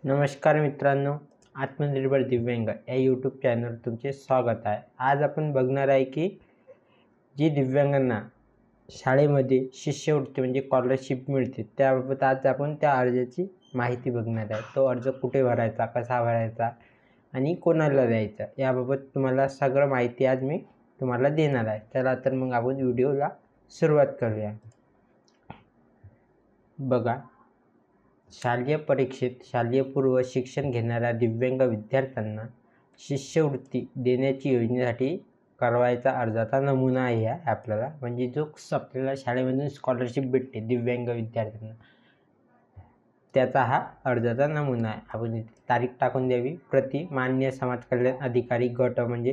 नमस्कार मित्रांनो, आत्मनिर्भर दिव्यांग या यूट्यूब चॅनलवर तुमचे स्वागत आहे। आज आपण बघणार आहे की जी दिव्यांगांना शाळेमध्ये शिष्यवृत्ती म्हणजे स्कॉलरशिप मिळते त्याबाबत आज आपण त्या अर्जाची माहिती बघणार आहे। तो अर्ज कुठे भरायचा, कसा भरायचा आणि कोणाला द्यायचा याबाबत तुम्हाला सगळं माहिती आज मी तुम्हाला देणार आहे। चला तर मग आपण व्हिडिओला सुरुवात करूया। बघा, शालेय परीक्षेत शालेय पूर्व शिक्षण घेणाऱ्या दिव्यांग विद्यार्थ्यांना शिष्यवृत्ती देण्याची योजनेसाठी करावयाचा अर्जाचा नमुना आहे आपल्याला, म्हणजे जो आपल्याला शाळेमधून स्कॉलरशिप भेटते दिव्यांग विद्यार्थ्यांना त्याचा हा अर्जाचा नमुना आहे। आपण इथे तारीख टाकून द्यावी। प्रति मान्य समाज कल्याण अधिकारी गट म्हणजे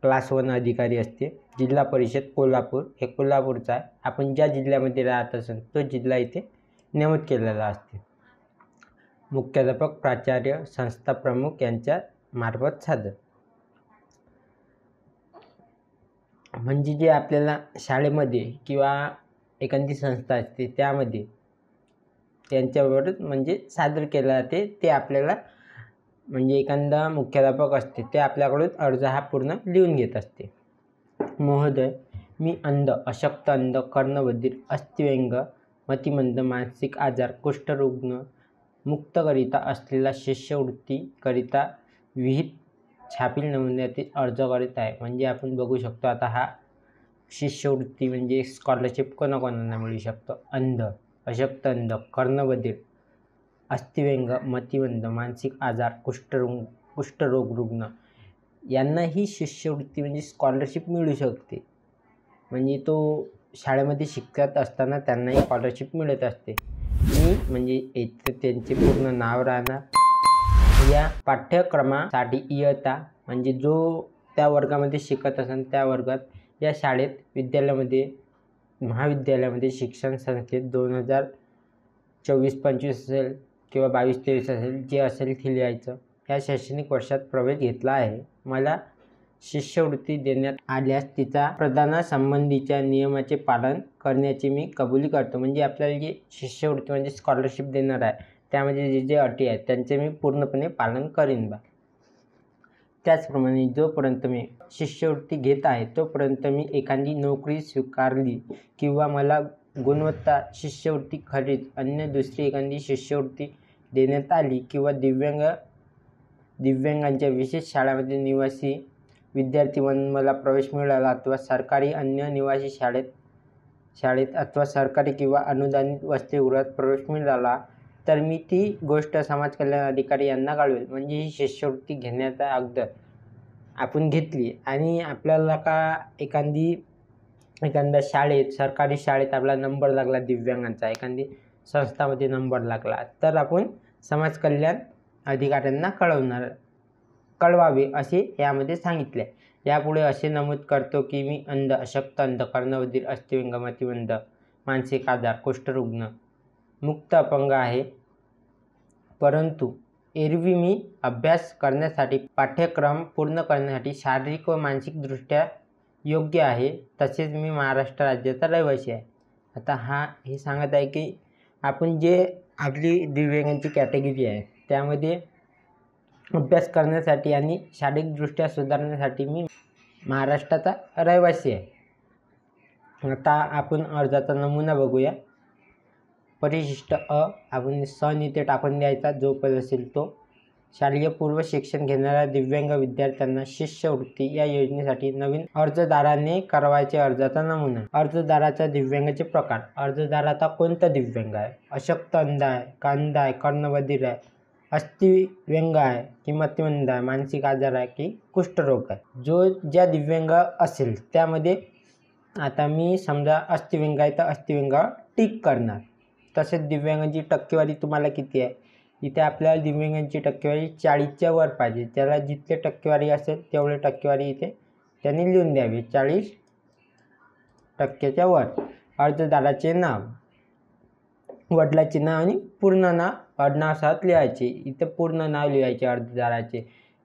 क्लास 1 अधिकारी असते। जिल्हा परिषद कोल्हापूर, हे कोल्हापूरचा आहे। आपण ज्या जिल्ह्यामध्ये राहत असेल तो जिल्हा इथे नमूद केलेला असते। मुख्याध्यापक, प्राचार्य, संस्था प्रमुख यांच्या मार्फत सादर। म्हणजे जे आपल्याला शाळेमध्ये किंवा एखादी संस्था असते त्यामध्ये त्यांच्यावर म्हणजे सादर केले जाते। ते आपल्याला म्हणजे एखादा मुख्याध्यापक असते ते आपल्याकडून अर्ज हा पूर्ण लिहून घेत असते। महोदय, मी अंध, अशक्त, अंध, कर्णबधिर, अस्थिव्यंग, मतिमंद, मानसिक आजार, कुष्ठरुग्ण मुक्तकरिता असलेला शिष्यवृत्तीकरिता विहित छापील नमुन्यातील अर्ज करीत आहे। म्हणजे आपण बघू शकतो आता हा शिष्यवृत्ती म्हणजे स्कॉलरशिप कोणाकोणाला मिळू शकतो। अंध, अशक्त, अंध, कर्णबधिर, अस्थिव्यंग, मतिमंद, मानसिक आजार, कुष्ठरोग रुग्ण यांना ही शिष्यवृत्ती म्हणजे स्कॉलरशिप मिळू शकते। म्हणजे तो शाळेमध्ये शिकत असताना त्यांनाही स्कॉलरशिप मिळत असते। म्हणजे इथे त्यांचे पूर्ण नाव राहणार। या पाठ्यक्रमासाठी इयत्ता म्हणजे जो त्या वर्गामध्ये शिकत असेल त्या वर्गात या शाळेत विद्यालयामध्ये महाविद्यालयामध्ये शिक्षण संस्थेत 2024-25 असेल किंवा 22-23 असेल, जे असेल ते लिहायचं। या शैक्षणिक वर्षात प्रवेश घेतला आहे। मला शिष्यवृत्ती देण्यात आल्यास तिचा प्रदानासंबंधीच्या नियमाचे पालन करण्याची मी कबुली करतो। म्हणजे आपल्याला जी शिष्यवृत्ती म्हणजे स्कॉलरशिप देणार आहे त्यामध्ये जे जे अटी आहेत त्यांचे मी पूर्णपणे पालन करीन बा। त्याचप्रमाणे जोपर्यंत मी शिष्यवृत्ती घेत आहे तोपर्यंत मी एखादी नोकरी स्वीकारली किंवा मला गुणवत्ता शिष्यवृत्ती खरीच अन्य दुसरी एखादी शिष्यवृत्ती देण्यात आली किंवा दिव्यांगांच्या विशेष शाळांमध्ये निवासी विद्यार्थी म्हणून मला प्रवेश मिळाला अथवा सरकारी अन्य निवासी शाळेत अथवा सरकारी किंवा अनुदानित वसतिगृहात प्रवेश मिळाला तर मी ती गोष्ट समाज कल्याण अधिकारी यांना कळवेल। म्हणजे ही शिष्यवृत्ती घेण्याच्या अगोदर आपण घेतली आणि आपल्याला का एखाद्या शाळेत सरकारी शाळेत आपला नंबर लागला दिव्यांगांचा, एखादी संस्थामध्ये नंबर लागला तर आपण समाज कल्याण अधिकाऱ्यांना कळवावे असे यामध्ये सांगितले। यापुढे असे नमूद करतो की मी अंध, अशक्त, अंध, कर्णबधिर, अस्थिव्यंग, मतिमंद, मानसिक आजार, कुष्ठरुग्ण, मुक्त अपंग आहे। परंतु एरवी मी अभ्यास करण्यासाठी पाठ्यक्रम पूर्ण करण्यासाठी शारीरिक व मानसिकदृष्ट्या योग्य आहे। तसेच मी महाराष्ट्र राज्याचा रहिवासी आहे। आता हे सांगत आहे की आपण जे आपली दिव्यांगांची कॅटेगरी आहे त्यामध्ये अभ्यास करण्यासाठी आणि शारीरिकदृष्ट्या सुधारण्यासाठी मी महाराष्ट्राचा रहिवासी आहे। आता आपण अर्जाचा नमुना बघूया। परिशिष्ट अ आपण सन इथे टाकून द्यायचा जो पद असेल तो। शालेय पूर्व शिक्षण घेणाऱ्या दिव्यांग विद्यार्थ्यांना शिष्यवृत्ती या योजनेसाठी नवीन अर्जदाराने करावयाचे अर्जाचा नमुना। अर्जदाराच्या दिव्यांगाचे प्रकार। अर्जदाराचा कोणता दिव्यांग आहे? अशक्त, अंध आहे का, अंध आहे, कर्णबधिर आहे, अस्थिव्यंग आहे की मतिमंद आहे, मानसिक आजार आहे की कुष्ठरोग आहे। ज्या दिव्यांग असेल त्यामध्ये आता मी समजा अस्थिव्यंग आहे तर अस्थिव्यंगावर टिक करणार। तसेच दिव्यांगांची टक्केवारी तुम्हाला किती आहे? इथे आपल्याला दिव्यांगांची टक्केवारी 40च्या वर पाहिजे। त्याला जितके टक्केवारी असेल तेवढे टक्केवारी इथे त्यांनी लिहून द्यावी, 40% वर। अर्जदाराचे नाव, वडिलांचे नाव आणि पूर्ण नाव आडनावासह लिहायचे। इथे पूर्ण नाव लिहायचे अर्जदाराचे,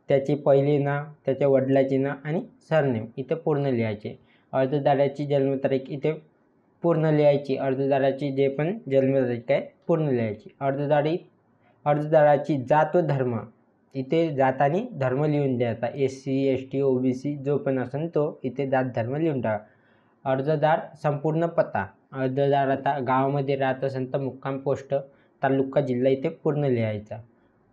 त्याचे पहिले नाव, त्याच्या वडिलांचे नाव आणि सरनेम इथे पूर्ण लिहायचे। अर्जदाराची जन्मतारीख इथे पूर्ण लिहायची। अर्जदाराची जे पण जन्मतारीख आहे पूर्ण लिहायची। अर्जदाराची जात व धर्म, इथे जात आणि धर्म लिहून द्यायचा. SC ST OBC जो पण असेल तो इथे जात धर्म लिहून टाका. अर्जदार संपूर्ण पत्ता, अर्जदार आता गावामध्ये राहत असेल तर मुक्काम पोस्ट तालुका जिल्हा इथे पूर्ण लिहायचा.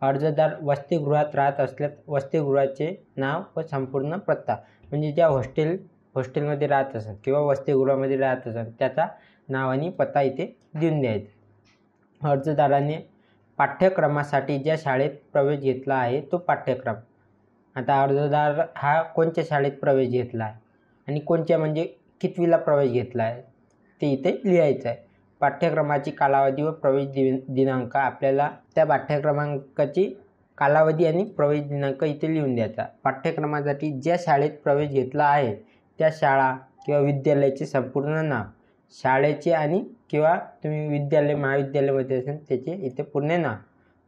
अर्जदार वसतिगृहात राहत असल्यास वसतिगृहाचे नाव व संपूर्ण पत्ता, म्हणजे ज्या हॉस्टेलमध्ये राहत असेल किंवा वसतिगृहामध्ये राहत असेल त्याचा नाव आणि पत्ता इथे देऊन द्यायचा. अर्जदाराने पाठ्यक्रमासाठी ज्या शाळेत प्रवेश घेतला आहे तो पाठ्यक्रम, आता अर्जदार हा कोणत्या शाळेत प्रवेश घेतला आहे आणि कोणत्या म्हणजे कितवीला प्रवेश घेतला आहे ते इथे लिहायचं आहे. पाठ्यक्रमाची कालावधी व प्रवेश दिनांक, आपल्याला त्या पाठ्यक्रमांकाची कालावधी आणि प्रवेश दिनांक इथे लिहून द्यायचा. पाठ्यक्रमासाठी ज्या शाळेत प्रवेश घेतला आहे त्या शाळा किंवा विद्यालयाचे संपूर्ण नाव, शाळेचे आणि किंवा तुम्ही विद्यालय महाविद्यालयामध्ये असेल त्याचे इथे पूर्ण नाव.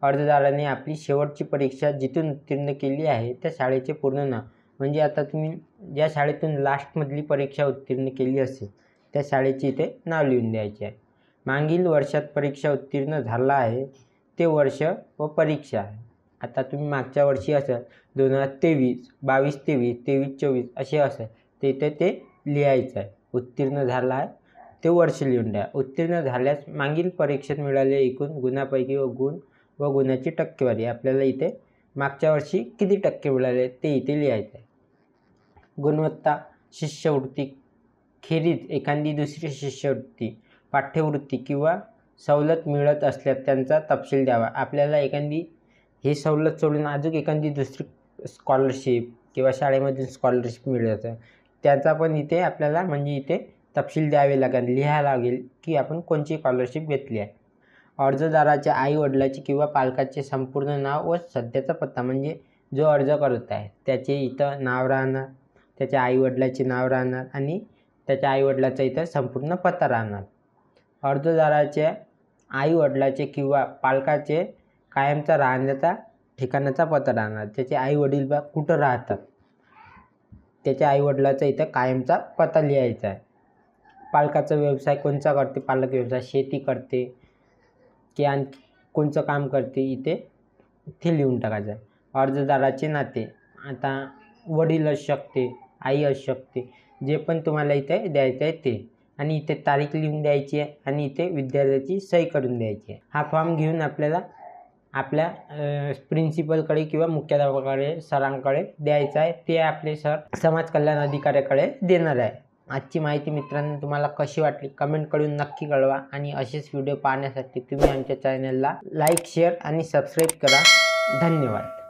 अर्जदाराने आपली शेवटची परीक्षा जिथून उत्तीर्ण केली आहे त्या शाळेचे पूर्ण नाव, म्हणजे आता तुम्ही ज्या शाळेतून लास्टमधली परीक्षा उत्तीर्ण केली असेल त्या शाळेचे इथे नाव लिहून द्यायचे आहे. मागील वर्षात परीक्षा उत्तीर्ण झाला आहे ते वर्ष व परीक्षा आहे. आता तुम्ही मागच्या वर्षी असेल 2023, 22-23, 23-24 असे असेल ते इथे ते लिहायचं आहे. उत्तीर्ण झाला आहे ते वर्ष लिहून द्या. उत्तीर्ण झाल्यास मागील परीक्षेत मिळालेले एकूण गुणापैकी व गुणाची टक्केवारी, आपल्याला इथे मागच्या वर्षी किती टक्के मिळाले ते इथे लिहायचं आहे. गुणवत्ता शिष्यवृत्ती खेरीज एखादी दुसरी शिष्यवृत्ती, पाठ्यवृत्ती किंवा सवलत मिळत असल्यास त्यांचा तपशील द्यावा. आपल्याला एखादी ही सवलत सोडून अजून एखादी दुसरी स्कॉलरशिप किंवा शाळेमधून स्कॉलरशिप मिळत आहे त्याचा पण इथे आपल्याला म्हणजे इथे तपशील द्यावे लागेल, लिहायला लागेल की आपण कोणती स्कॉलरशिप घेतली आहे. अर्जदाराच्या आईवडिलाचे किंवा पालकाचे संपूर्ण नाव व सध्याचा पत्ता, म्हणजे जो अर्ज करत आहे त्याचे इथं नाव राहणार, त्याच्या आईवडिलाचे नाव राहणार आणि त्याच्या आईवडिलाचा इथं संपूर्ण पत्ता राहणार. अर्जदाराच्या आईवडिलाचे किंवा पालकाचे कायमचा राहण्याचा ठिकाणाचा पत्ता राहणार, त्याचे आईवडील कुठं राहतात त्याच्या आईवडिलाचा इथं कायमचा पत्ता लिहायचा आहे. पालकाचा व्यवसाय कोणता करते, पालक व्यवसाय शेती करते की आणखी कोणतं काम करते इथे लिहून टाकायचं आहे. अर्जदाराचे नाते, आता वडील असू शकते, आई असू शकते, जे पण तुम्हाला इथे द्यायचं आहे ते, आणि इथे तारीख लिहून द्यायची आहे आणि इथे विद्यार्थ्याची सही करून द्यायची आहे. हा फॉर्म घेऊन आपल्याला आपल्या प्रिन्सिपलकडे किंवा मुख्याध्यापकाकडे सरांकडे द्यायचं आहे. ते आपले सर समाज कल्याण अधिकाऱ्याकडे देणार आहे. आजची माहिती मित्रांनो तुम्हाला कशी वाटली कमेंट करून नक्की कळवा आणि असेच व्हिडिओ पाहण्यासाठी तुम्ही आमच्या चॅनलला लाईक, शेअर आणि सबस्क्राईब करा. धन्यवाद.